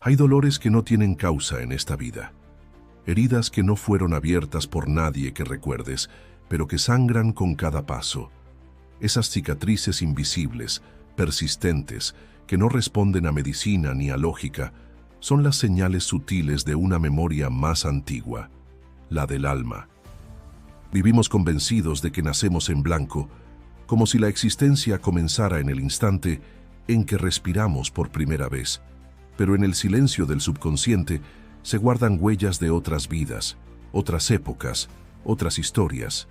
Hay dolores que no tienen causa en esta vida. Heridas que no fueron abiertas por nadie que recuerdes, pero que sangran con cada paso. Esas cicatrices invisibles, persistentes, que no responden a medicina ni a lógica, son las señales sutiles de una memoria más antigua, la del alma. Vivimos convencidos de que nacemos en blanco, como si la existencia comenzara en el instante en que respiramos por primera vez, pero en el silencio del subconsciente se guardan huellas de otras vidas, otras épocas, otras historias,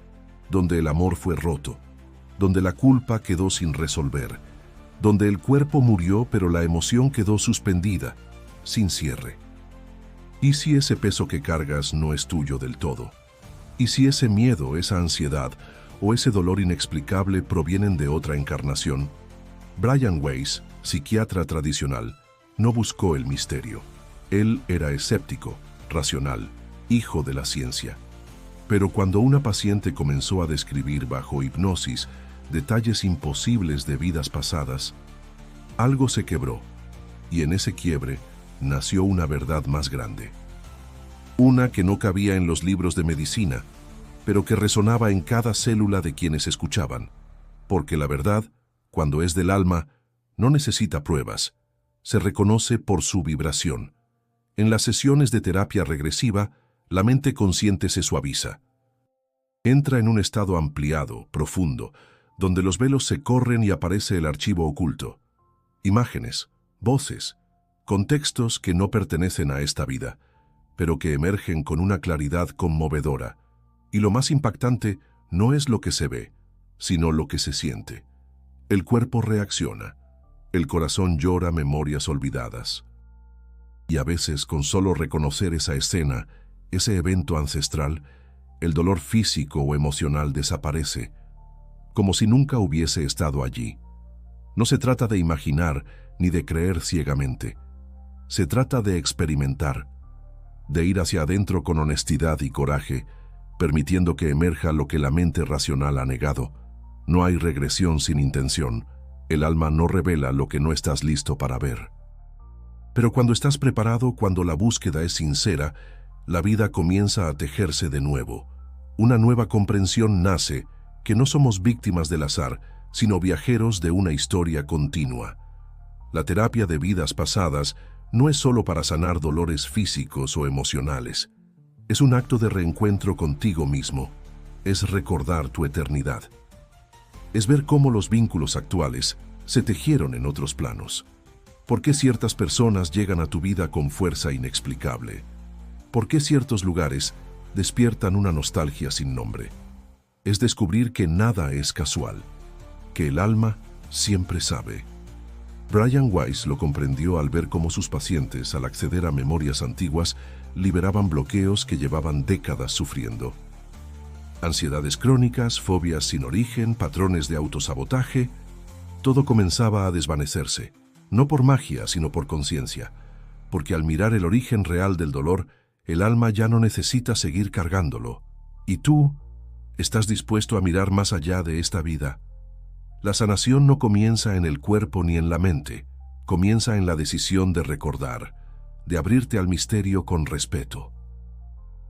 donde el amor fue roto, donde la culpa quedó sin resolver, donde el cuerpo murió pero la emoción quedó suspendida, sin cierre. ¿Y si ese peso que cargas no es tuyo del todo? ¿Y si ese miedo, esa ansiedad o ese dolor inexplicable provienen de otra encarnación? Brian Weiss, psiquiatra tradicional, no buscó el misterio. Él era escéptico, racional, hijo de la ciencia. Pero cuando una paciente comenzó a describir bajo hipnosis detalles imposibles de vidas pasadas, algo se quebró, y en ese quiebre nació una verdad más grande. Una que no cabía en los libros de medicina, pero que resonaba en cada célula de quienes escuchaban, porque la verdad, cuando es del alma, no necesita pruebas, se reconoce por su vibración. En las sesiones de terapia regresiva, la mente consciente se suaviza. Entra en un estado ampliado, profundo, donde los velos se corren y aparece el archivo oculto. Imágenes, voces, contextos que no pertenecen a esta vida, pero que emergen con una claridad conmovedora. Y lo más impactante no es lo que se ve, sino lo que se siente. El cuerpo reacciona, el corazón llora memorias olvidadas. Y a veces, con solo reconocer esa escena, ese evento ancestral, el dolor físico o emocional desaparece, como si nunca hubiese estado allí. No se trata de imaginar ni de creer ciegamente. Se trata de experimentar, de ir hacia adentro con honestidad y coraje, permitiendo que emerja lo que la mente racional ha negado. No hay regresión sin intención. El alma no revela lo que no estás listo para ver. Pero cuando estás preparado, cuando la búsqueda es sincera, la vida comienza a tejerse de nuevo. Una nueva comprensión nace, que no somos víctimas del azar, sino viajeros de una historia continua. La terapia de vidas pasadas no es solo para sanar dolores físicos o emocionales. Es un acto de reencuentro contigo mismo. Es recordar tu eternidad. Es ver cómo los vínculos actuales se tejieron en otros planos. ¿Por qué ciertas personas llegan a tu vida con fuerza inexplicable? ¿Por qué ciertos lugares despiertan una nostalgia sin nombre? Es descubrir que nada es casual, que el alma siempre sabe. Brian Weiss lo comprendió al ver cómo sus pacientes, al acceder a memorias antiguas, liberaban bloqueos que llevaban décadas sufriendo. Ansiedades crónicas, fobias sin origen, patrones de autosabotaje, todo comenzaba a desvanecerse, no por magia, sino por conciencia, porque al mirar el origen real del dolor, el alma ya no necesita seguir cargándolo. Y tú, estás dispuesto a mirar más allá de esta vida. La sanación no comienza en el cuerpo ni en la mente, comienza en la decisión de recordar, de abrirte al misterio con respeto.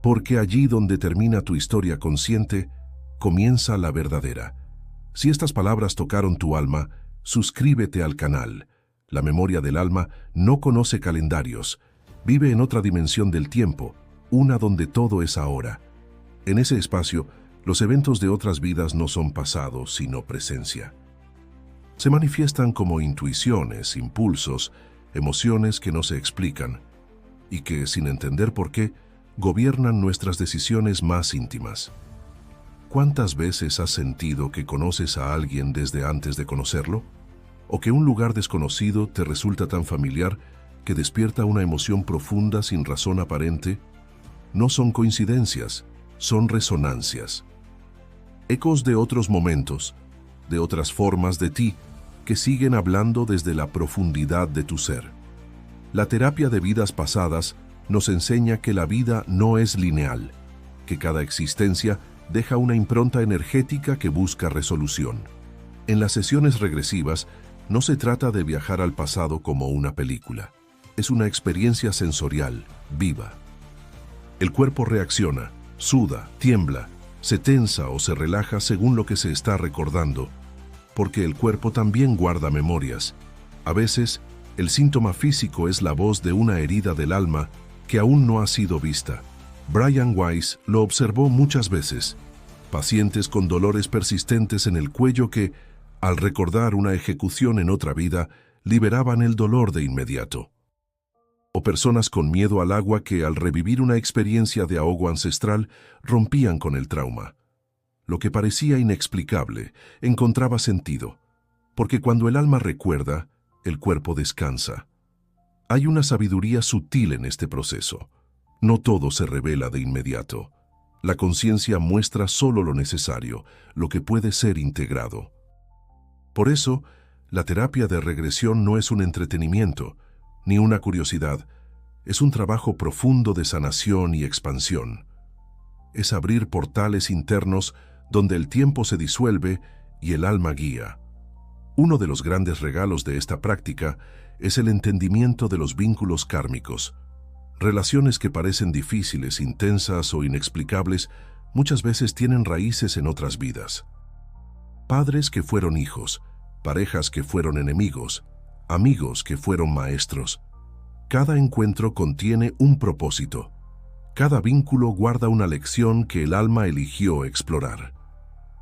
Porque allí donde termina tu historia consciente, comienza la verdadera. Si estas palabras tocaron tu alma, suscríbete al canal. La memoria del alma no conoce calendarios, vive en otra dimensión del tiempo, una donde todo es ahora. En ese espacio, los eventos de otras vidas no son pasado, sino presencia. Se manifiestan como intuiciones, impulsos, emociones que no se explican, y que, sin entender por qué, gobiernan nuestras decisiones más íntimas. ¿Cuántas veces has sentido que conoces a alguien desde antes de conocerlo? ¿O que un lugar desconocido te resulta tan familiar que despierta una emoción profunda sin razón aparente? No son coincidencias, son resonancias. Ecos de otros momentos, de otras formas de ti, que siguen hablando desde la profundidad de tu ser. La terapia de vidas pasadas nos enseña que la vida no es lineal, que cada existencia deja una impronta energética que busca resolución. En las sesiones regresivas, no se trata de viajar al pasado como una película. es una experiencia sensorial, viva. El cuerpo reacciona, suda, tiembla, se tensa o se relaja según lo que se está recordando, porque el cuerpo también guarda memorias. A veces, el síntoma físico es la voz de una herida del alma que aún no ha sido vista. Brian Weiss lo observó muchas veces. Pacientes con dolores persistentes en el cuello que, al recordar una ejecución en otra vida, liberaban el dolor de inmediato. O personas con miedo al agua que, al revivir una experiencia de ahogo ancestral, rompían con el trauma. Lo que parecía inexplicable encontraba sentido, porque cuando el alma recuerda, el cuerpo descansa. Hay una sabiduría sutil en este proceso. No todo se revela de inmediato. La conciencia muestra solo lo necesario, lo que puede ser integrado. Por eso, la terapia de regresión no es un entretenimiento, ni una curiosidad. Es un trabajo profundo de sanación y expansión. Es abrir portales internos donde el tiempo se disuelve y el alma guía. Uno de los grandes regalos de esta práctica es el entendimiento de los vínculos kármicos. Relaciones que parecen difíciles, intensas o inexplicables, muchas veces tienen raíces en otras vidas. Padres que fueron hijos, parejas que fueron enemigos, amigos que fueron maestros. Cada encuentro contiene un propósito. Cada vínculo guarda una lección que el alma eligió explorar.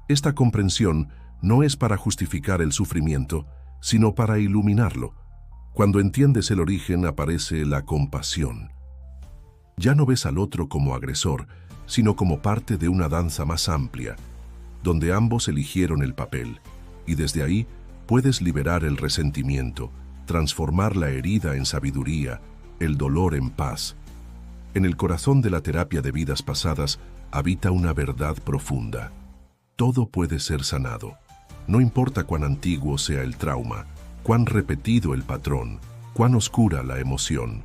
Esta comprensión no es para justificar el sufrimiento, sino para iluminarlo. Cuando entiendes el origen aparece la compasión. Ya no ves al otro como agresor, sino como parte de una danza más amplia, donde ambos eligieron el papel, y desde ahí puedes liberar el resentimiento, transformar la herida en sabiduría, el dolor en paz. En el corazón de la terapia de vidas pasadas habita una verdad profunda. Todo puede ser sanado. No importa cuán antiguo sea el trauma, cuán repetido el patrón, cuán oscura la emoción.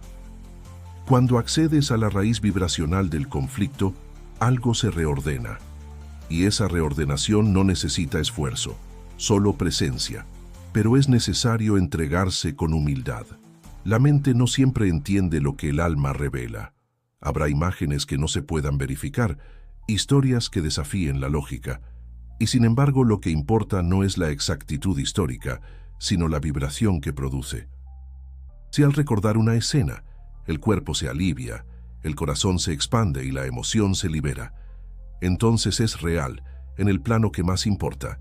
Cuando accedes a la raíz vibracional del conflicto, algo se reordena. Y esa reordenación no necesita esfuerzo, solo presencia. Pero es necesario entregarse con humildad. La mente no siempre entiende lo que el alma revela. Habrá imágenes que no se puedan verificar, historias que desafíen la lógica. Y sin embargo, lo que importa no es la exactitud histórica, sino la vibración que produce. Si al recordar una escena, el cuerpo se alivia, el corazón se expande y la emoción se libera, entonces es real, en el plano que más importa.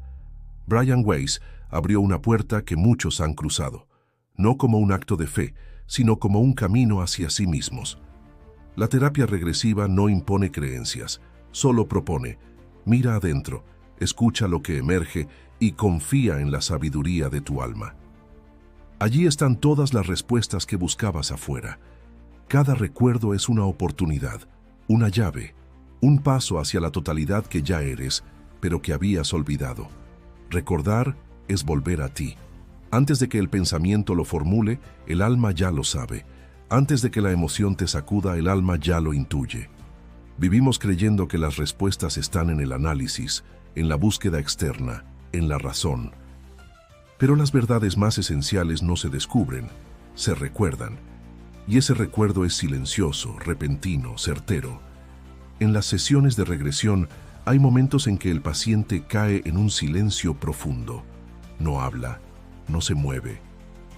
Brian Weiss abrió una puerta que muchos han cruzado, no como un acto de fe, sino como un camino hacia sí mismos. La terapia regresiva no impone creencias, solo propone: mira adentro, escucha lo que emerge y confía en la sabiduría de tu alma. Allí están todas las respuestas que buscabas afuera. Cada recuerdo es una oportunidad, una llave, un paso hacia la totalidad que ya eres, pero que habías olvidado. Recordar es volver a ti. Antes de que el pensamiento lo formule, el alma ya lo sabe. Antes de que la emoción te sacuda, el alma ya lo intuye. Vivimos creyendo que las respuestas están en el análisis, en la búsqueda externa, en la razón. Pero las verdades más esenciales no se descubren, se recuerdan. Y ese recuerdo es silencioso, repentino, certero. En las sesiones de regresión hay momentos en que el paciente cae en un silencio profundo. No habla, no se mueve,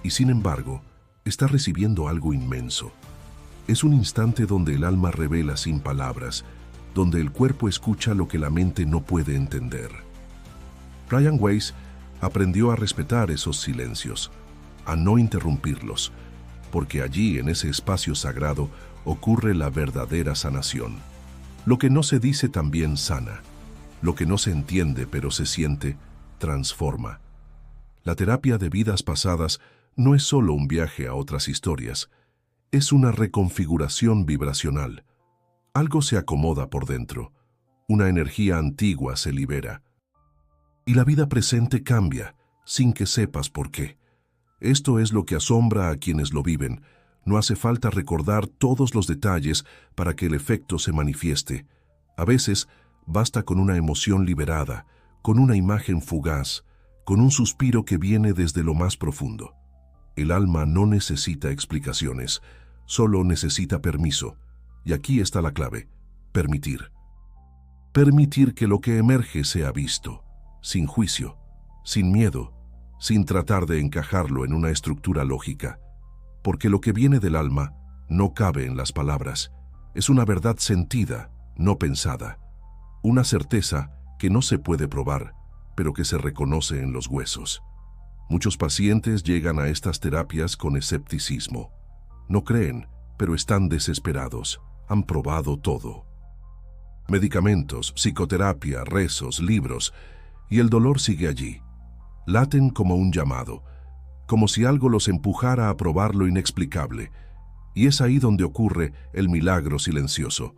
y sin embargo, está recibiendo algo inmenso. Es un instante donde el alma revela sin palabras, donde el cuerpo escucha lo que la mente no puede entender. Brian Weiss aprendió a respetar esos silencios, a no interrumpirlos, porque allí, en ese espacio sagrado, ocurre la verdadera sanación. Lo que no se dice también sana. Lo que no se entiende pero se siente, transforma. La terapia de vidas pasadas no es solo un viaje a otras historias, es una reconfiguración vibracional. Algo se acomoda por dentro, una energía antigua se libera. Y la vida presente cambia, sin que sepas por qué. Esto es lo que asombra a quienes lo viven. No hace falta recordar todos los detalles para que el efecto se manifieste. A veces, basta con una emoción liberada, con una imagen fugaz, con un suspiro que viene desde lo más profundo. El alma no necesita explicaciones, solo necesita permiso. Y aquí está la clave: permitir. Permitir que lo que emerge sea visto, sin juicio, sin miedo, sin tratar de encajarlo en una estructura lógica. Porque lo que viene del alma no cabe en las palabras. Es una verdad sentida, no pensada. Una certeza que no se puede probar, pero que se reconoce en los huesos. Muchos pacientes llegan a estas terapias con escepticismo. No creen, pero están desesperados. Han probado todo. Medicamentos, psicoterapia, rezos, libros, y el dolor sigue allí. Laten como un llamado, como si algo los empujara a probar lo inexplicable. Y es ahí donde ocurre el milagro silencioso.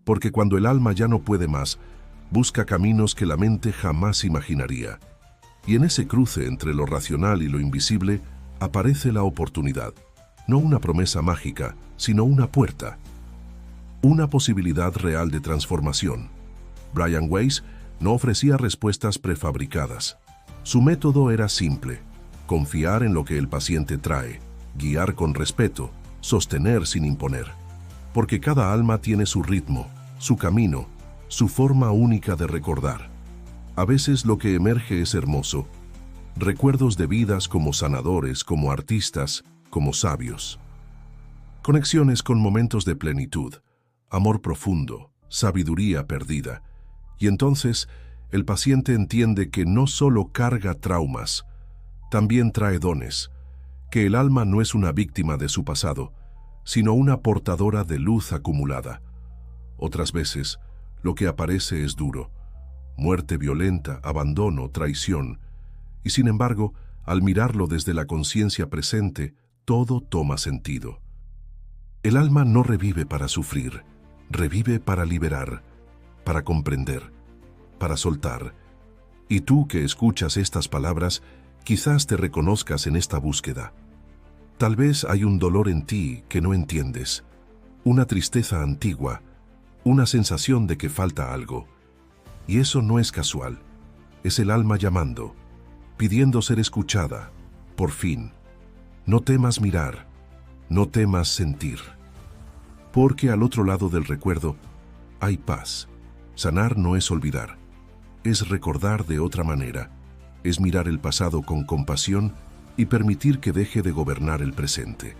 Porque cuando el alma ya no puede más, busca caminos que la mente jamás imaginaría. Y en ese cruce entre lo racional y lo invisible aparece la oportunidad. No una promesa mágica, sino una puerta. Una posibilidad real de transformación. Brian Weiss no ofrecía respuestas prefabricadas. Su método era simple: confiar en lo que el paciente trae, guiar con respeto, sostener sin imponer. Porque cada alma tiene su ritmo, su camino, su forma única de recordar. A veces lo que emerge es hermoso. Recuerdos de vidas como sanadores, como artistas, como sabios. Conexiones con momentos de plenitud, amor profundo, sabiduría perdida. Y entonces el paciente entiende que no solo carga traumas, también trae dones, que el alma no es una víctima de su pasado, sino una portadora de luz acumulada. Otras veces, lo que aparece es duro: muerte violenta, abandono, traición. Y sin embargo, al mirarlo desde la conciencia presente, todo toma sentido. El alma no revive para sufrir, revive para liberar, para comprender, para soltar. Y tú que escuchas estas palabras, quizás te reconozcas en esta búsqueda. Tal vez hay un dolor en ti que no entiendes, una tristeza antigua, una sensación de que falta algo. Y eso no es casual, es el alma llamando, pidiendo ser escuchada, por fin. No temas mirar, no temas sentir. Porque al otro lado del recuerdo hay paz. Sanar no es olvidar, es recordar de otra manera, es mirar el pasado con compasión y permitir que deje de gobernar el presente.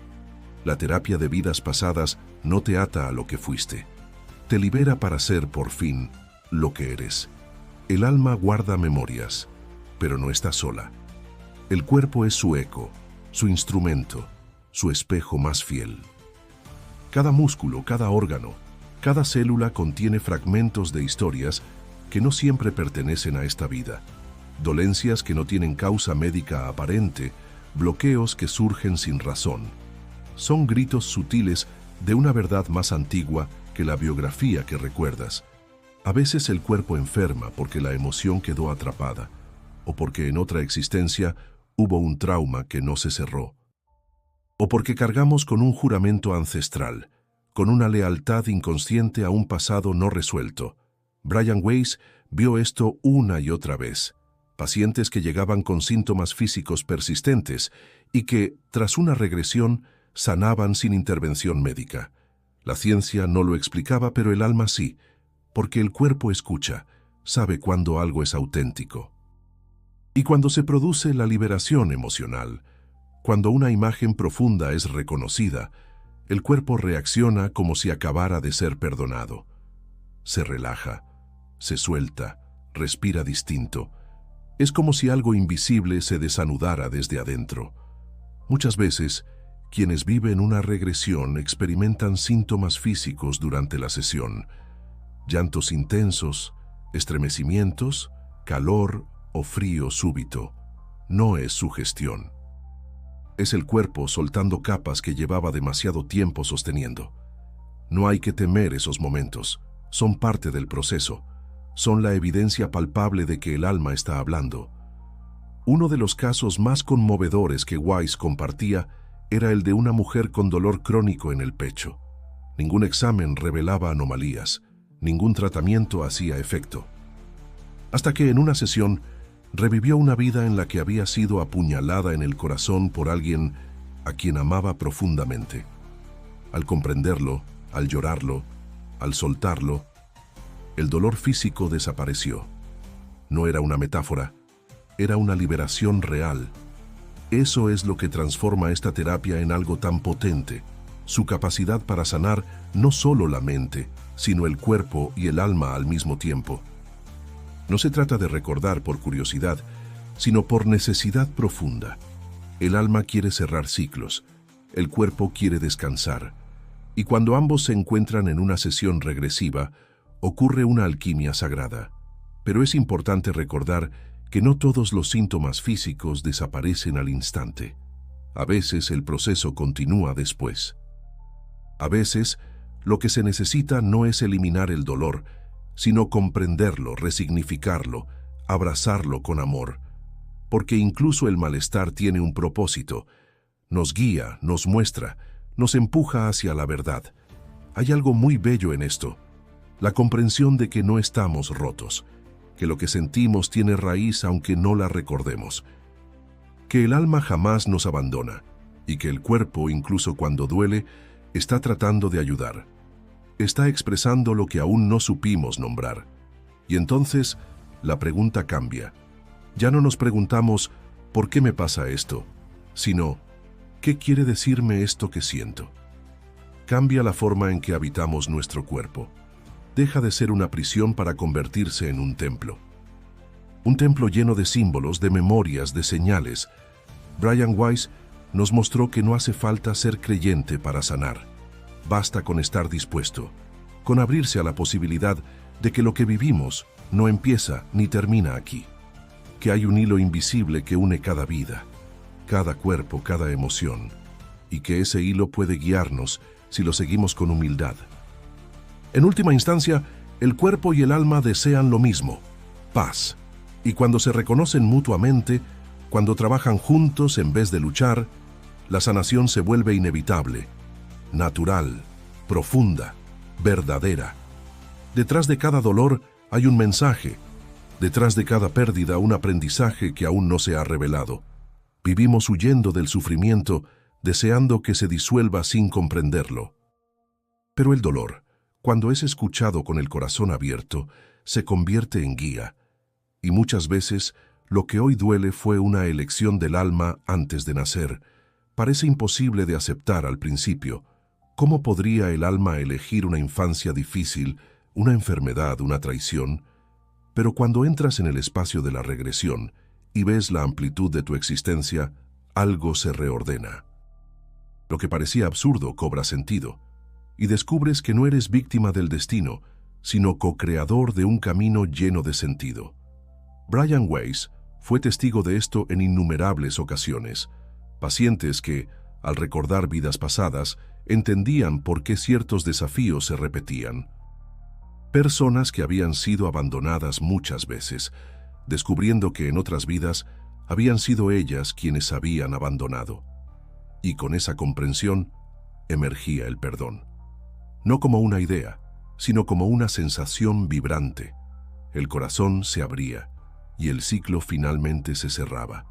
La terapia de vidas pasadas no te ata a lo que fuiste, te libera para ser, por fin, lo que eres. El alma guarda memorias, pero no está sola. El cuerpo es su eco, su instrumento, su espejo más fiel. Cada músculo, cada órgano, cada célula contiene fragmentos de historias que no siempre pertenecen a esta vida. Dolencias que no tienen causa médica aparente, bloqueos que surgen sin razón. Son gritos sutiles de una verdad más antigua que la biografía que recuerdas. A veces el cuerpo enferma porque la emoción quedó atrapada, o porque en otra existencia hubo un trauma que no se cerró, o porque cargamos con un juramento ancestral, con una lealtad inconsciente a un pasado no resuelto. Brian Weiss vio esto una y otra vez. Pacientes que llegaban con síntomas físicos persistentes y que, tras una regresión, sanaban sin intervención médica. La ciencia no lo explicaba, pero el alma sí, porque el cuerpo escucha, sabe cuando algo es auténtico. Y cuando se produce la liberación emocional, cuando una imagen profunda es reconocida, el cuerpo reacciona como si acabara de ser perdonado. Se relaja, se suelta, respira distinto. Es como si algo invisible se desanudara desde adentro. Muchas veces, quienes viven una regresión experimentan síntomas físicos durante la sesión: llantos intensos, estremecimientos, calor o frío súbito. No es sugestión. Es el cuerpo soltando capas que llevaba demasiado tiempo sosteniendo. No hay que temer esos momentos, son parte del proceso. Son la evidencia palpable de que el alma está hablando. Uno de los casos más conmovedores que Weiss compartía era el de una mujer con dolor crónico en el pecho. Ningún examen revelaba anomalías, ningún tratamiento hacía efecto. Hasta que en una sesión, Revivió una vida en la que había sido apuñalada en el corazón por alguien a quien amaba profundamente. Al comprenderlo, al llorarlo, al soltarlo, el dolor físico desapareció. No era una metáfora, era una liberación real. Eso es lo que transforma esta terapia en algo tan potente, su capacidad para sanar no solo la mente, sino el cuerpo y el alma al mismo tiempo. No se trata de recordar por curiosidad, sino por necesidad profunda. El alma quiere cerrar ciclos, el cuerpo quiere descansar, y cuando ambos se encuentran en una sesión regresiva, ocurre una alquimia sagrada. Pero es importante recordar que no todos los síntomas físicos desaparecen al instante. A veces el proceso continúa después. A veces, lo que se necesita no es eliminar el dolor, sino comprenderlo, resignificarlo, abrazarlo con amor. Porque incluso el malestar tiene un propósito. Nos guía, nos muestra, nos empuja hacia la verdad. Hay algo muy bello en esto. La comprensión de que no estamos rotos, que lo que sentimos tiene raíz aunque no la recordemos, que el alma jamás nos abandona y que el cuerpo, incluso cuando duele, está tratando de ayudar. Está expresando lo que aún no supimos nombrar. Y entonces, la pregunta cambia. Ya no nos preguntamos, ¿por qué me pasa esto?, sino, ¿qué quiere decirme esto que siento? Cambia la forma en que habitamos nuestro cuerpo. Deja de ser una prisión para convertirse en un templo. Un templo lleno de símbolos, de memorias, de señales. Brian Weiss nos mostró que no hace falta ser creyente para sanar. Basta con estar dispuesto, con abrirse a la posibilidad de que lo que vivimos no empieza ni termina aquí, que hay un hilo invisible que une cada vida, cada cuerpo, cada emoción, y que ese hilo puede guiarnos si lo seguimos con humildad. En última instancia, el cuerpo y el alma desean lo mismo, paz, y cuando se reconocen mutuamente, cuando trabajan juntos en vez de luchar, la sanación se vuelve inevitable, natural, profunda, verdadera. Detrás de cada dolor hay un mensaje, detrás de cada pérdida un aprendizaje que aún no se ha revelado. Vivimos huyendo del sufrimiento, deseando que se disuelva sin comprenderlo. Pero el dolor, cuando es escuchado con el corazón abierto, se convierte en guía. Y muchas veces, lo que hoy duele fue una elección del alma antes de nacer. Parece imposible de aceptar al principio. ¿Cómo podría el alma elegir una infancia difícil, una enfermedad, una traición? Pero cuando entras en el espacio de la regresión y ves la amplitud de tu existencia, algo se reordena. Lo que parecía absurdo cobra sentido, y descubres que no eres víctima del destino, sino co-creador de un camino lleno de sentido. Brian Weiss fue testigo de esto en innumerables ocasiones. Pacientes que, al recordar vidas pasadas, entendían por qué ciertos desafíos se repetían. Personas que habían sido abandonadas muchas veces, descubriendo que en otras vidas habían sido ellas quienes habían abandonado. Y con esa comprensión emergía el perdón. No como una idea, sino como una sensación vibrante. El corazón se abría y el ciclo finalmente se cerraba.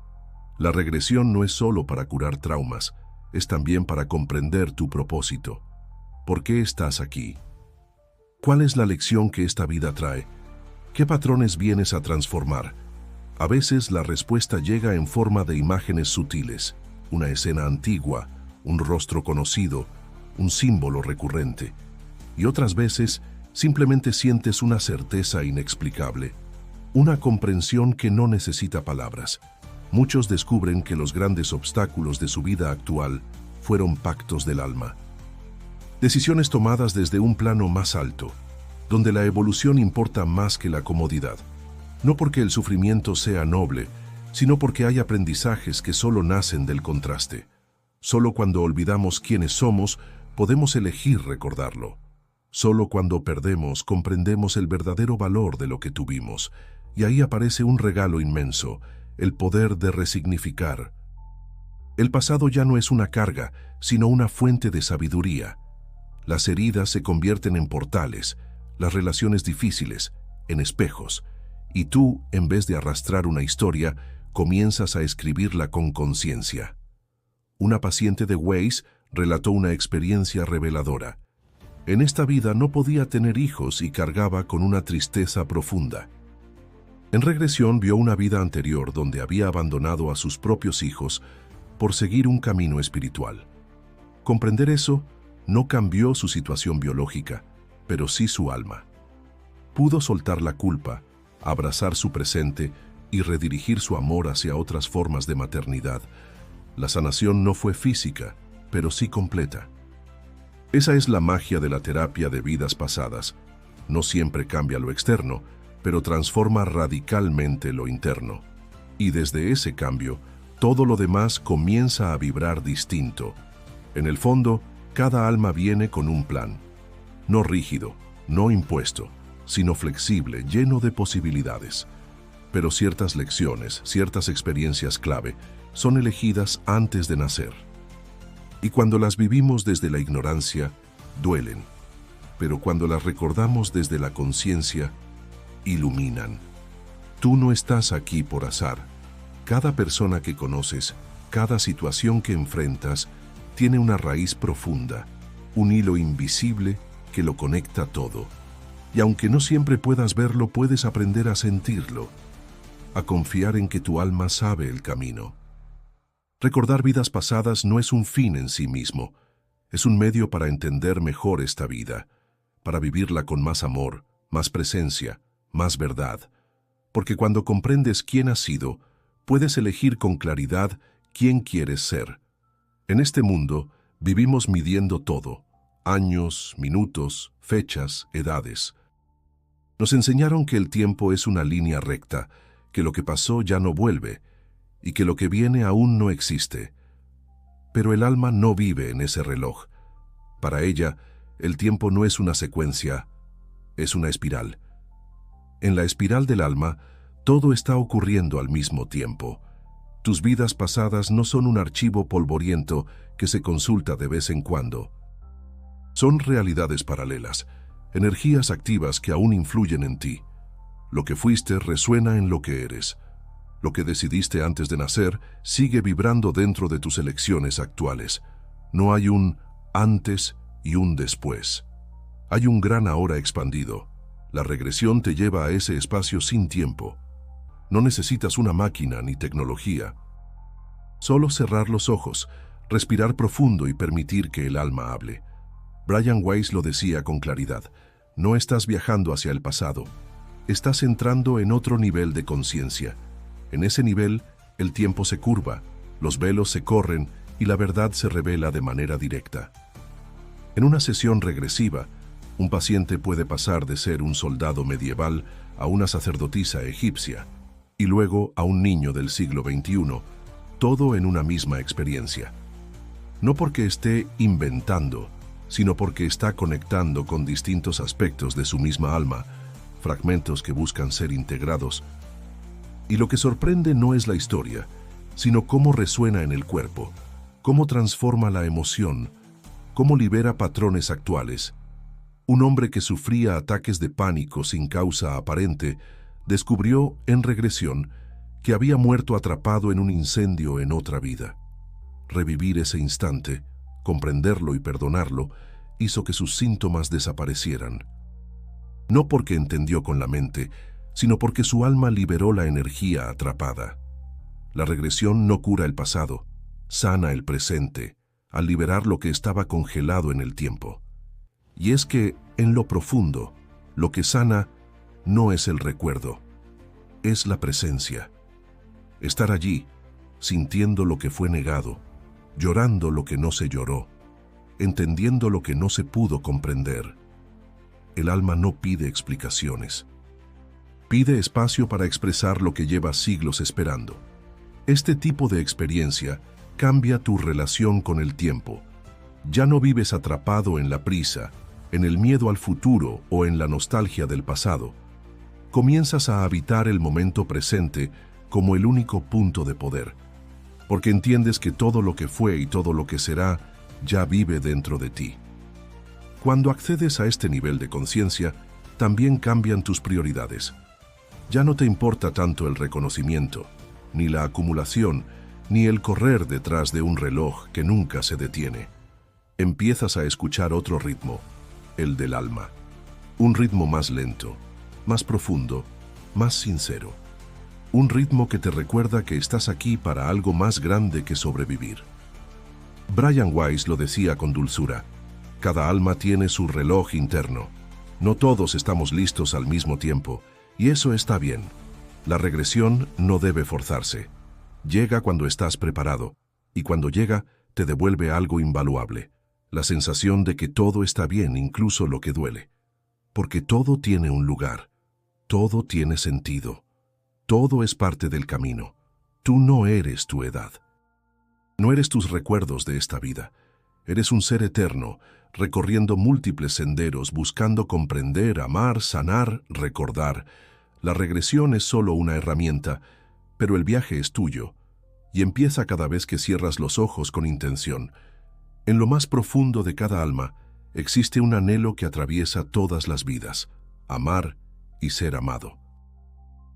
La regresión no es solo para curar traumas, es también para comprender tu propósito. ¿Por qué estás aquí? ¿Cuál es la lección que esta vida trae? ¿Qué patrones vienes a transformar? A veces la respuesta llega en forma de imágenes sutiles, una escena antigua, un rostro conocido, un símbolo recurrente. Y otras veces simplemente sientes una certeza inexplicable, una comprensión que no necesita palabras. Muchos descubren que los grandes obstáculos de su vida actual fueron pactos del alma. Decisiones tomadas desde un plano más alto, donde la evolución importa más que la comodidad. No porque el sufrimiento sea noble, sino porque hay aprendizajes que solo nacen del contraste. Solo cuando olvidamos quiénes somos, podemos elegir recordarlo. Solo cuando perdemos, comprendemos el verdadero valor de lo que tuvimos, y ahí aparece un regalo inmenso, el poder de resignificar. El pasado ya no es una carga, sino una fuente de sabiduría. Las heridas se convierten en portales, las relaciones difíciles, en espejos, y tú, en vez de arrastrar una historia, comienzas a escribirla con conciencia. Una paciente de Weiss relató una experiencia reveladora. En esta vida no podía tener hijos y cargaba con una tristeza profunda. En regresión vio una vida anterior donde había abandonado a sus propios hijos por seguir un camino espiritual. Comprender eso no cambió su situación biológica, pero sí su alma. Pudo soltar la culpa, abrazar su presente y redirigir su amor hacia otras formas de maternidad. La sanación no fue física, pero sí completa. Esa es la magia de la terapia de vidas pasadas. No siempre cambia lo externo, pero transforma radicalmente lo interno. Y desde ese cambio, todo lo demás comienza a vibrar distinto. En el fondo, cada alma viene con un plan. No rígido, no impuesto, sino flexible, lleno de posibilidades. Pero ciertas lecciones, ciertas experiencias clave, son elegidas antes de nacer. Y cuando las vivimos desde la ignorancia, duelen. Pero cuando las recordamos desde la conciencia, iluminan. Tú no estás aquí por azar. Cada persona que conoces, cada situación que enfrentas, tiene una raíz profunda, un hilo invisible que lo conecta todo. Y aunque no siempre puedas verlo, puedes aprender a sentirlo, a confiar en que tu alma sabe el camino. Recordar vidas pasadas no es un fin en sí mismo, es un medio para entender mejor esta vida, para vivirla con más amor, más presencia, más verdad. Porque cuando comprendes quién has sido, puedes elegir con claridad quién quieres ser. En este mundo vivimos midiendo todo: años, minutos, fechas, edades. Nos enseñaron que el tiempo es una línea recta, que lo que pasó ya no vuelve y que lo que viene aún no existe. Pero el alma no vive en ese reloj. Para ella, el tiempo no es una secuencia, es una espiral. En la espiral del alma, todo está ocurriendo al mismo tiempo. Tus vidas pasadas no son un archivo polvoriento que se consulta de vez en cuando. Son realidades paralelas, energías activas que aún influyen en ti. Lo que fuiste resuena en lo que eres. Lo que decidiste antes de nacer sigue vibrando dentro de tus elecciones actuales. No hay un antes y un después. Hay un gran ahora expandido. La regresión te lleva a ese espacio sin tiempo. No necesitas una máquina ni tecnología. Solo cerrar los ojos, respirar profundo y permitir que el alma hable. Brian Weiss lo decía con claridad: no estás viajando hacia el pasado, estás entrando en otro nivel de conciencia. En ese nivel, el tiempo se curva, los velos se corren y la verdad se revela de manera directa. En una sesión regresiva, un paciente puede pasar de ser un soldado medieval a una sacerdotisa egipcia, y luego a un niño del siglo XXI, todo en una misma experiencia. No porque esté inventando, sino porque está conectando con distintos aspectos de su misma alma, fragmentos que buscan ser integrados. Y lo que sorprende no es la historia, sino cómo resuena en el cuerpo, cómo transforma la emoción, cómo libera patrones actuales. Un hombre que sufría ataques de pánico sin causa aparente descubrió en regresión que había muerto atrapado en un incendio en otra vida. Revivir ese instante, comprenderlo y perdonarlo, hizo que sus síntomas desaparecieran. No porque entendió con la mente, sino porque su alma liberó la energía atrapada. La regresión no cura el pasado, sana el presente, al liberar lo que estaba congelado en el tiempo. Y es que, en lo profundo, lo que sana no es el recuerdo, es la presencia. Estar allí, sintiendo lo que fue negado, llorando lo que no se lloró, entendiendo lo que no se pudo comprender. El alma no pide explicaciones. Pide espacio para expresar lo que lleva siglos esperando. Este tipo de experiencia cambia tu relación con el tiempo. Ya no vives atrapado en la prisa, en el miedo al futuro o en la nostalgia del pasado. Comienzas a habitar el momento presente como el único punto de poder, porque entiendes que todo lo que fue y todo lo que será ya vive dentro de ti. Cuando accedes a este nivel de conciencia, también cambian tus prioridades. Ya no te importa tanto el reconocimiento, ni la acumulación, ni el correr detrás de un reloj que nunca se detiene. Empiezas a escuchar otro ritmo, el del alma. Un ritmo más lento, más profundo, más sincero. Un ritmo que te recuerda que estás aquí para algo más grande que sobrevivir. Brian Weiss lo decía con dulzura: cada alma tiene su reloj interno. No todos estamos listos al mismo tiempo, y eso está bien. La regresión no debe forzarse. Llega cuando estás preparado, y cuando llega, te devuelve algo invaluable: la sensación de que todo está bien, incluso lo que duele. Porque todo tiene un lugar, todo tiene sentido, todo es parte del camino. Tú no eres tu edad. No eres tus recuerdos de esta vida. Eres un ser eterno, recorriendo múltiples senderos, buscando comprender, amar, sanar, recordar. La regresión es solo una herramienta, pero el viaje es tuyo, y empieza cada vez que cierras los ojos con intención. En lo más profundo de cada alma existe un anhelo que atraviesa todas las vidas: amar y ser amado.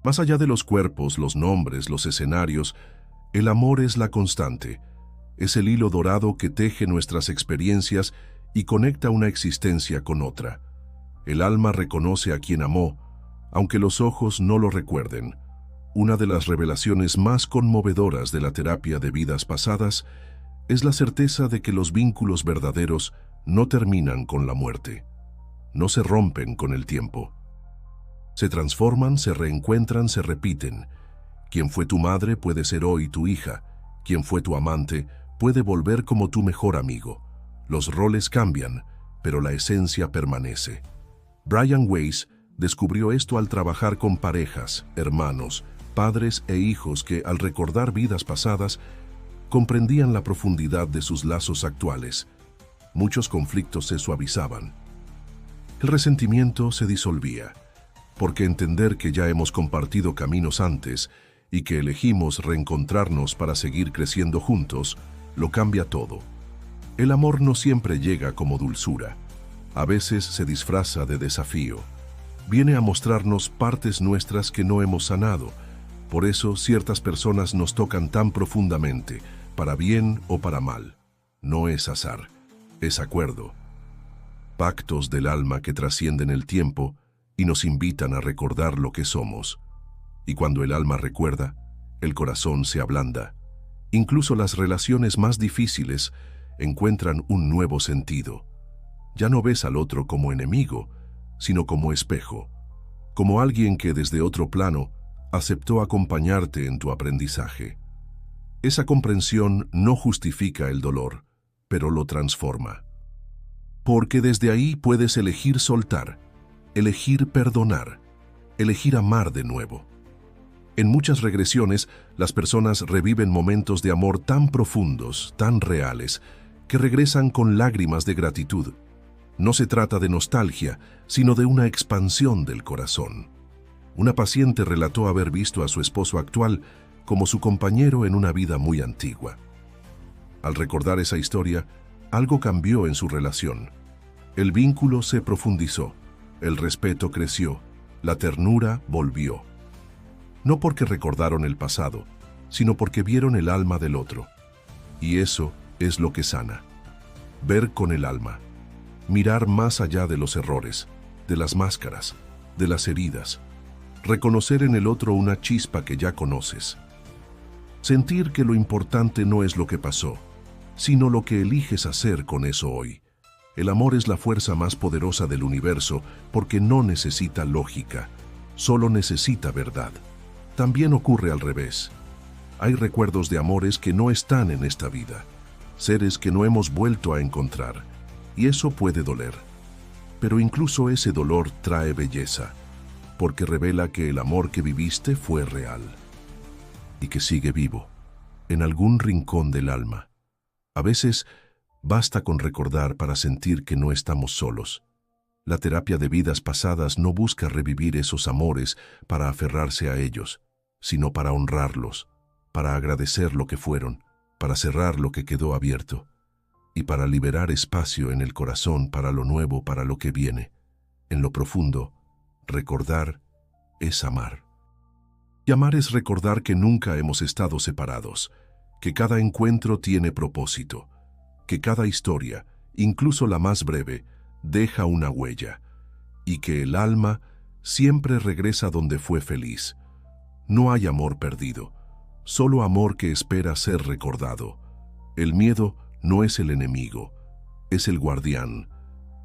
Más allá de los cuerpos, los nombres, los escenarios, el amor es la constante. Es el hilo dorado que teje nuestras experiencias y conecta una existencia con otra. El alma reconoce a quien amó, aunque los ojos no lo recuerden. Una de las revelaciones más conmovedoras de la terapia de vidas pasadas es la certeza de que los vínculos verdaderos no terminan con la muerte. No se rompen con el tiempo. Se transforman, se reencuentran, se repiten. Quien fue tu madre puede ser hoy tu hija. Quien fue tu amante puede volver como tu mejor amigo. Los roles cambian, pero la esencia permanece. Brian Weiss descubrió esto al trabajar con parejas, hermanos, padres e hijos que, al recordar vidas pasadas, comprendían la profundidad de sus lazos actuales. Muchos conflictos se suavizaban. El resentimiento se disolvía, porque entender que ya hemos compartido caminos antes y que elegimos reencontrarnos para seguir creciendo juntos, lo cambia todo. El amor no siempre llega como dulzura. A veces se disfraza de desafío. Viene a mostrarnos partes nuestras que no hemos sanado. Por eso ciertas personas nos tocan tan profundamente, para bien o para mal. No es azar, es acuerdo. Pactos del alma que trascienden el tiempo y nos invitan a recordar lo que somos. Y cuando el alma recuerda, el corazón se ablanda. Incluso las relaciones más difíciles encuentran un nuevo sentido. Ya no ves al otro como enemigo, sino como espejo, como alguien que desde otro plano aceptó acompañarte en tu aprendizaje. Esa comprensión no justifica el dolor, pero lo transforma. Porque desde ahí puedes elegir soltar, elegir perdonar, elegir amar de nuevo. En muchas regresiones, las personas reviven momentos de amor tan profundos, tan reales, que regresan con lágrimas de gratitud. No se trata de nostalgia, sino de una expansión del corazón. Una paciente relató haber visto a su esposo actual como su compañero en una vida muy antigua. Al recordar esa historia, algo cambió en su relación. El vínculo se profundizó, el respeto creció, la ternura volvió. No porque recordaron el pasado, sino porque vieron el alma del otro. Y eso es lo que sana. Ver con el alma. Mirar más allá de los errores, de las máscaras, de las heridas. Reconocer en el otro una chispa que ya conoces. Sentir que lo importante no es lo que pasó, sino lo que eliges hacer con eso hoy. El amor es la fuerza más poderosa del universo porque no necesita lógica, solo necesita verdad. También ocurre al revés. Hay recuerdos de amores que no están en esta vida, seres que no hemos vuelto a encontrar, y eso puede doler. Pero incluso ese dolor trae belleza, porque revela que el amor que viviste fue real y que sigue vivo, en algún rincón del alma. A veces basta con recordar para sentir que no estamos solos. La terapia de vidas pasadas no busca revivir esos amores para aferrarse a ellos, sino para honrarlos, para agradecer lo que fueron, para cerrar lo que quedó abierto y para liberar espacio en el corazón para lo nuevo, para lo que viene. En lo profundo, recordar es amar. Y amar es recordar que nunca hemos estado separados, que cada encuentro tiene propósito, que cada historia, incluso la más breve, deja una huella, y que el alma siempre regresa donde fue feliz. No hay amor perdido, solo amor que espera ser recordado. El miedo no es el enemigo, es el guardián.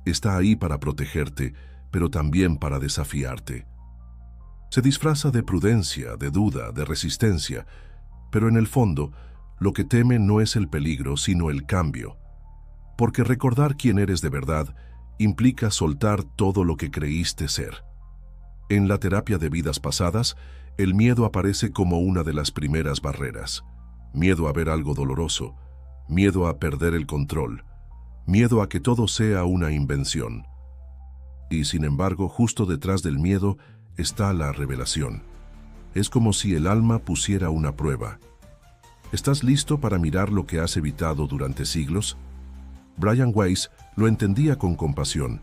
Está ahí para protegerte, pero también para desafiarte. Se disfraza de prudencia, de duda, de resistencia, pero en el fondo, lo que teme no es el peligro, sino el cambio. Porque recordar quién eres de verdad implica soltar todo lo que creíste ser. En la terapia de vidas pasadas, el miedo aparece como una de las primeras barreras. Miedo a ver algo doloroso, miedo a perder el control, miedo a que todo sea una invención. Y sin embargo, justo detrás del miedo está la revelación. Es como si el alma pusiera una prueba. ¿Estás listo para mirar lo que has evitado durante siglos? Brian Weiss lo entendía con compasión.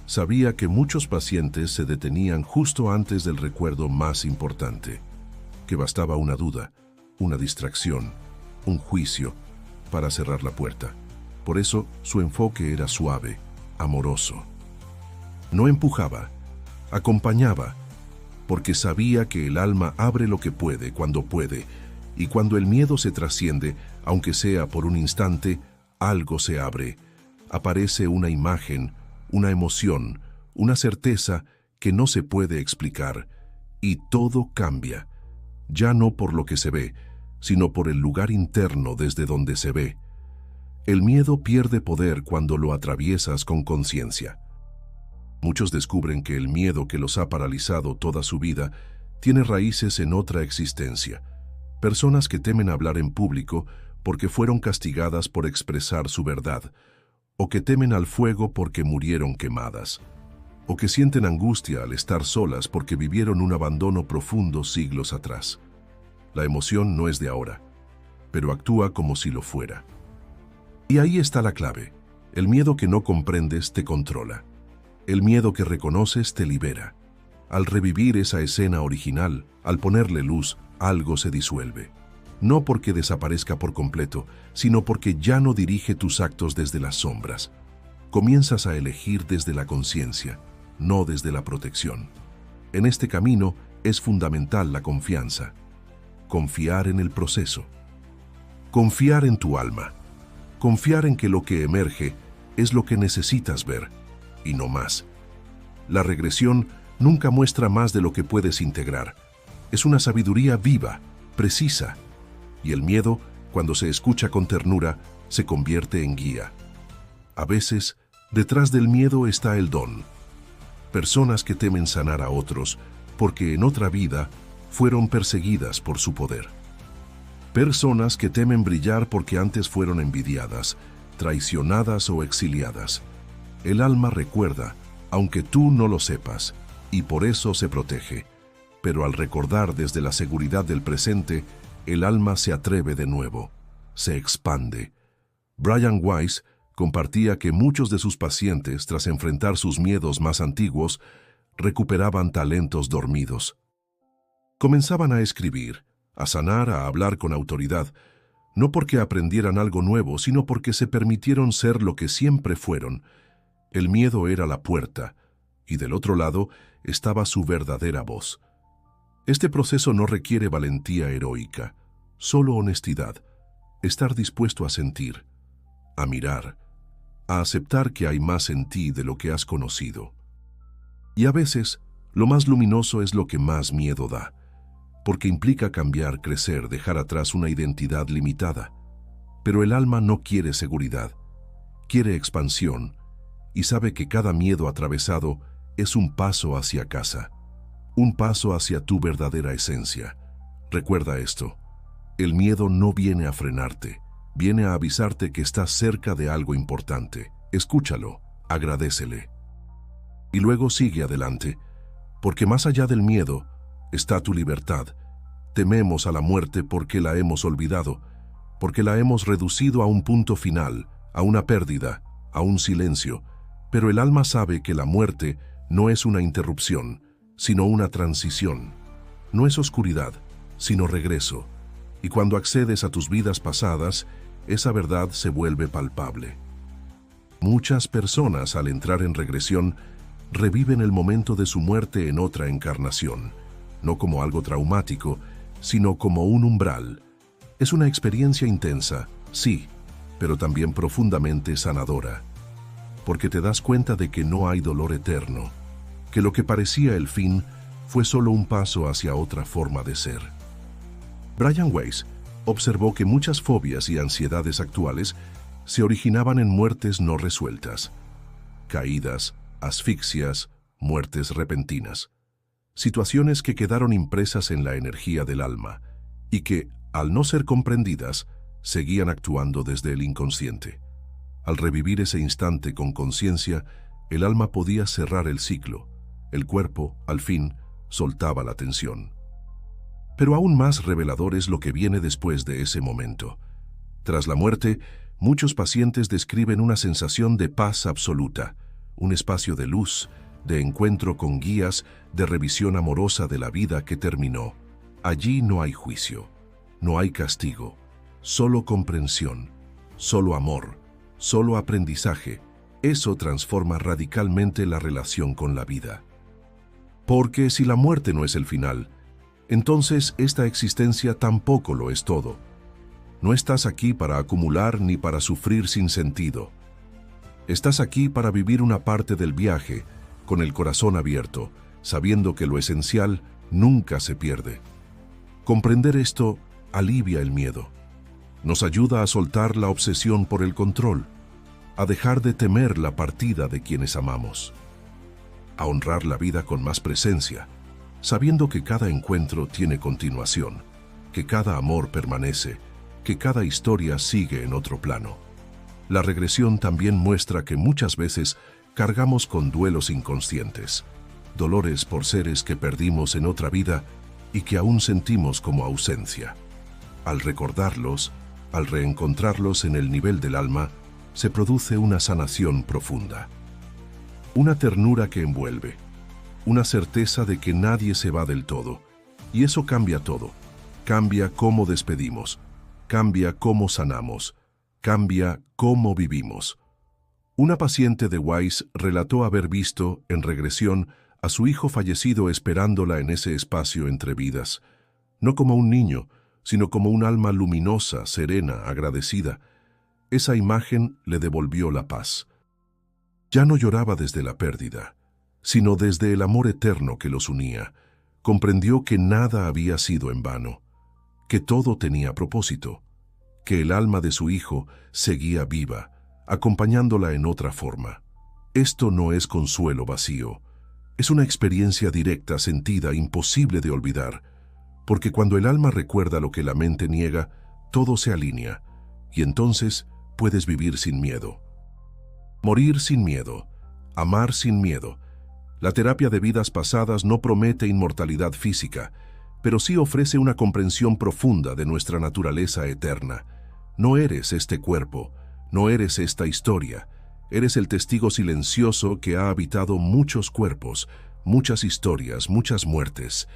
Sabía que muchos pacientes se detenían justo antes del recuerdo más importante, que bastaba una duda, una distracción, un juicio para cerrar la puerta. Por eso su enfoque era suave, amoroso. No empujaba, acompañaba, porque sabía que el alma abre lo que puede, y cuando el miedo se trasciende, aunque sea por un instante, algo se abre. Aparece una imagen, una emoción, una certeza que no se puede explicar, y todo cambia, ya no por lo que se ve, sino por el lugar interno desde donde se ve. El miedo pierde poder cuando lo atraviesas con conciencia. Muchos descubren que el miedo que los ha paralizado toda su vida tiene raíces en otra existencia. Personas que temen hablar en público porque fueron castigadas por expresar su verdad, o que temen al fuego porque murieron quemadas, o que sienten angustia al estar solas porque vivieron un abandono profundo siglos atrás. La emoción no es de ahora, pero actúa como si lo fuera. Y ahí está la clave. El miedo que no comprendes te controla. El miedo que reconoces te libera. Al revivir esa escena original, al ponerle luz, algo se disuelve. No porque desaparezca por completo, sino porque ya no dirige tus actos desde las sombras. Comienzas a elegir desde la conciencia, no desde la protección. En este camino es fundamental la confianza. Confiar en el proceso. Confiar en tu alma. Confiar en que lo que emerge es lo que necesitas ver, y no más. La regresión nunca muestra más de lo que puedes integrar. Es una sabiduría viva, precisa. Y el miedo, cuando se escucha con ternura, se convierte en guía. A veces, detrás del miedo está el don. Personas que temen sanar a otros porque en otra vida fueron perseguidas por su poder. Personas que temen brillar porque antes fueron envidiadas, traicionadas o exiliadas. El alma recuerda, aunque tú no lo sepas, y por eso se protege. Pero al recordar desde la seguridad del presente, el alma se atreve de nuevo, se expande. Brian Weiss compartía que muchos de sus pacientes, tras enfrentar sus miedos más antiguos, recuperaban talentos dormidos. Comenzaban a escribir, a sanar, a hablar con autoridad, no porque aprendieran algo nuevo, sino porque se permitieron ser lo que siempre fueron. El miedo era la puerta, y del otro lado estaba su verdadera voz. Este proceso no requiere valentía heroica, solo honestidad, estar dispuesto a sentir, a mirar, a aceptar que hay más en ti de lo que has conocido. Y a veces, lo más luminoso es lo que más miedo da, porque implica cambiar, crecer, dejar atrás una identidad limitada. Pero el alma no quiere seguridad, quiere expansión, y sabe que cada miedo atravesado es un paso hacia casa. Un paso hacia tu verdadera esencia. Recuerda esto, el miedo no viene a frenarte, viene a avisarte que estás cerca de algo importante. Escúchalo, agradécele. Y luego sigue adelante, porque más allá del miedo está tu libertad. Tememos a la muerte porque la hemos olvidado, porque la hemos reducido a un punto final, a una pérdida, a un silencio. Pero el alma sabe que la muerte no es una interrupción, sino una transición. no es oscuridad, sino regreso, y cuando accedes a tus vidas pasadas, esa verdad se vuelve palpable. Muchas personas, al entrar en regresión, reviven el momento de su muerte en otra encarnación, no como algo traumático, sino como un umbral. Es una experiencia intensa, sí, pero también profundamente sanadora, porque te das cuenta de que no hay dolor eterno, que lo que parecía el fin fue solo un paso hacia otra forma de ser. Brian Weiss observó que muchas fobias y ansiedades actuales se originaban en muertes no resueltas, caídas, asfixias, muertes repentinas, situaciones que quedaron impresas en la energía del alma y que, al no ser comprendidas, seguían actuando desde el inconsciente. Al revivir ese instante con conciencia, el alma podía cerrar el ciclo, el cuerpo, al fin, soltaba la tensión. Pero aún más revelador es lo que viene después de ese momento. Tras la muerte, muchos pacientes describen una sensación de paz absoluta, un espacio de luz, de encuentro con guías, de revisión amorosa de la vida que terminó. Allí no hay juicio, no hay castigo, solo comprensión, solo amor, solo aprendizaje. Eso transforma radicalmente la relación con la vida. Porque si la muerte no es el final, entonces esta existencia tampoco lo es todo. No estás aquí para acumular ni para sufrir sin sentido. Estás aquí para vivir una parte del viaje, con el corazón abierto, sabiendo que lo esencial nunca se pierde. Comprender esto alivia el miedo. Nos ayuda a soltar la obsesión por el control, a dejar de temer la partida de quienes amamos, a honrar la vida con más presencia, sabiendo que cada encuentro tiene continuación, que cada amor permanece, que cada historia sigue en otro plano. La regresión también muestra que muchas veces cargamos con duelos inconscientes, dolores por seres que perdimos en otra vida y que aún sentimos como ausencia. Al recordarlos, al reencontrarlos en el nivel del alma, se produce una sanación profunda. Una ternura que envuelve, una certeza de que nadie se va del todo, y eso cambia todo. Cambia cómo despedimos, cambia cómo sanamos, cambia cómo vivimos. Una paciente de Weiss relató haber visto, en regresión, a su hijo fallecido esperándola en ese espacio entre vidas, no como un niño, sino como un alma luminosa, serena, agradecida. Esa imagen le devolvió la paz. Ya no lloraba desde la pérdida, sino desde el amor eterno que los unía. Comprendió que nada había sido en vano, que todo tenía propósito, que el alma de su hijo seguía viva, acompañándola en otra forma. Esto no es consuelo vacío, es una experiencia directa, sentida, imposible de olvidar, porque cuando el alma recuerda lo que la mente niega, todo se alinea, y entonces puedes vivir sin miedo. Morir sin miedo, amar sin miedo. La terapia de vidas pasadas no promete inmortalidad física, pero sí ofrece una comprensión profunda de nuestra naturaleza eterna. No eres este cuerpo, no eres esta historia, eres el testigo silencioso que ha habitado muchos cuerpos, muchas historias, muchas muertes,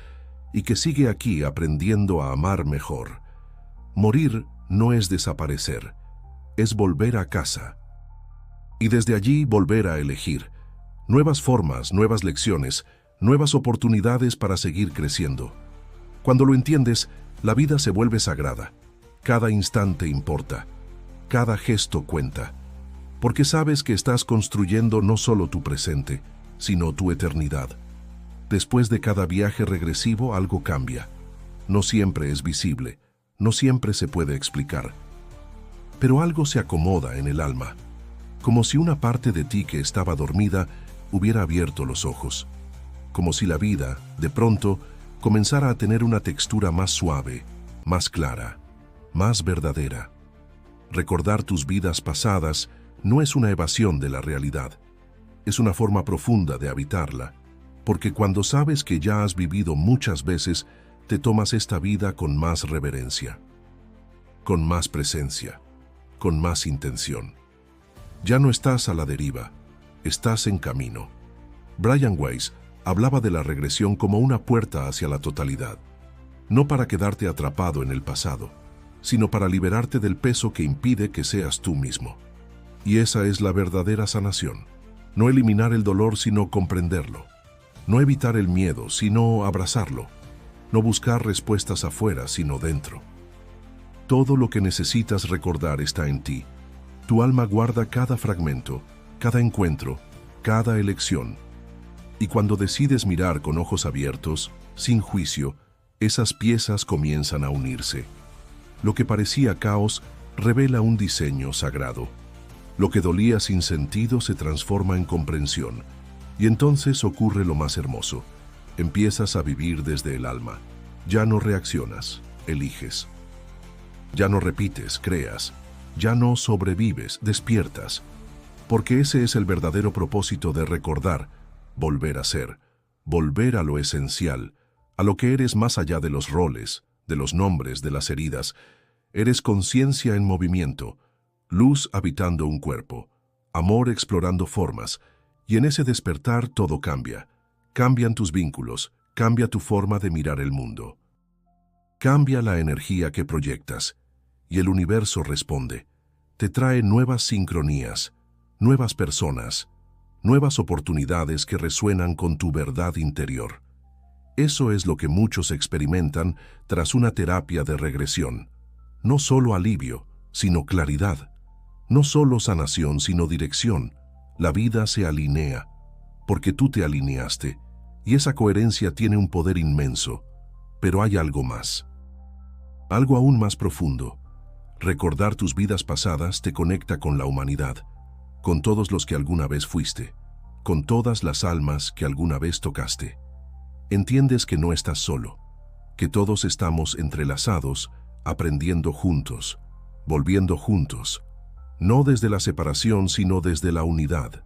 y que sigue aquí aprendiendo a amar mejor. Morir no es desaparecer, es volver a casa. Y desde allí volver a elegir nuevas formas, nuevas lecciones, nuevas oportunidades para seguir creciendo. Cuando lo entiendes, la vida se vuelve sagrada. Cada instante importa, cada gesto cuenta, porque sabes que estás construyendo no solo tu presente, sino tu eternidad. Después de cada viaje regresivo algo cambia. No siempre es visible, no siempre se puede explicar. Pero algo se acomoda en el alma, como si una parte de ti que estaba dormida hubiera abierto los ojos, como si la vida, de pronto, comenzara a tener una textura más suave, más clara, más verdadera. Recordar tus vidas pasadas no es una evasión de la realidad, es una forma profunda de habitarla, porque cuando sabes que ya has vivido muchas veces, te tomas esta vida con más reverencia, con más presencia, con más intención. Ya no estás a la deriva, estás en camino. Brian Weiss hablaba de la regresión como una puerta hacia la totalidad. no para quedarte atrapado en el pasado, sino para liberarte del peso que impide que seas tú mismo. Y esa es la verdadera sanación. No eliminar el dolor, sino comprenderlo. No evitar el miedo, sino abrazarlo. No buscar respuestas afuera, sino dentro. Todo lo que necesitas recordar está en ti. Tu alma guarda cada fragmento, cada encuentro, cada elección. Y cuando decides mirar con ojos abiertos, sin juicio, esas piezas comienzan a unirse. Lo que parecía caos revela un diseño sagrado. Lo que dolía sin sentido se transforma en comprensión. Y entonces ocurre lo más hermoso. Empiezas a vivir desde el alma. Ya no reaccionas, eliges. Ya no repites, creas. Ya no sobrevives, despiertas. Porque ese es el verdadero propósito de recordar, volver a ser, volver a lo esencial, a lo que eres más allá de los roles, de los nombres, de las heridas. Eres conciencia en movimiento, luz habitando un cuerpo, amor explorando formas, y en ese despertar todo cambia. Cambian tus vínculos, cambia tu forma de mirar el mundo. Cambia la energía que proyectas, y el universo responde. Te trae nuevas sincronías, nuevas personas, nuevas oportunidades que resuenan con tu verdad interior. Eso es lo que muchos experimentan tras una terapia de regresión. No solo alivio, sino claridad. No solo sanación, sino dirección. La vida se alinea, porque tú te alineaste, y esa coherencia tiene un poder inmenso. Pero hay algo más. Algo aún más profundo. Recordar tus vidas pasadas te conecta con la humanidad, con todos los que alguna vez fuiste, con todas las almas que alguna vez tocaste. Entiendes que no estás solo, que todos estamos entrelazados, aprendiendo juntos, volviendo juntos, no desde la separación, sino desde la unidad.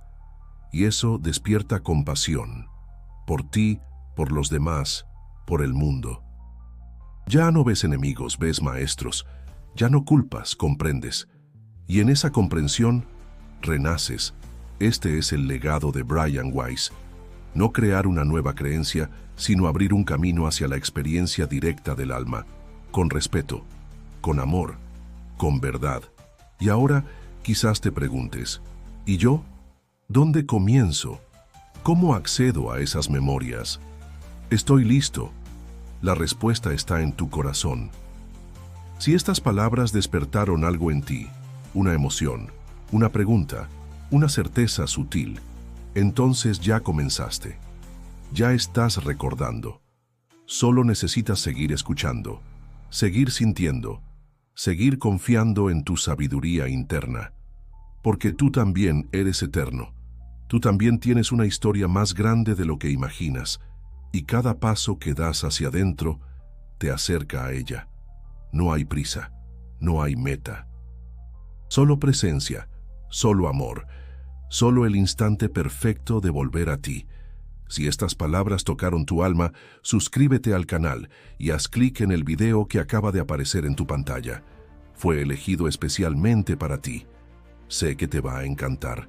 Y eso despierta compasión, por ti, por los demás, por el mundo. Ya no ves enemigos, ves maestros, ya no culpas, comprendes. Y en esa comprensión, renaces. Este es el legado de Brian Weiss. No crear una nueva creencia, sino abrir un camino hacia la experiencia directa del alma, con respeto, con amor, con verdad. Y ahora quizás te preguntes, ¿y yo? ¿Dónde comienzo? ¿Cómo accedo a esas memorias? Estoy listo. La respuesta está en tu corazón. Si estas palabras despertaron algo en ti, una emoción, una pregunta, una certeza sutil, entonces ya comenzaste. Ya estás recordando. Solo necesitas seguir escuchando, seguir sintiendo, seguir confiando en tu sabiduría interna. Porque tú también eres eterno. Tú también tienes una historia más grande de lo que imaginas, y cada paso que das hacia adentro te acerca a ella. No hay prisa, no hay meta. Solo presencia, solo amor, solo el instante perfecto de volver a ti. Si estas palabras tocaron tu alma, suscríbete al canal y haz clic en el video que acaba de aparecer en tu pantalla. Fue elegido especialmente para ti. Sé que te va a encantar.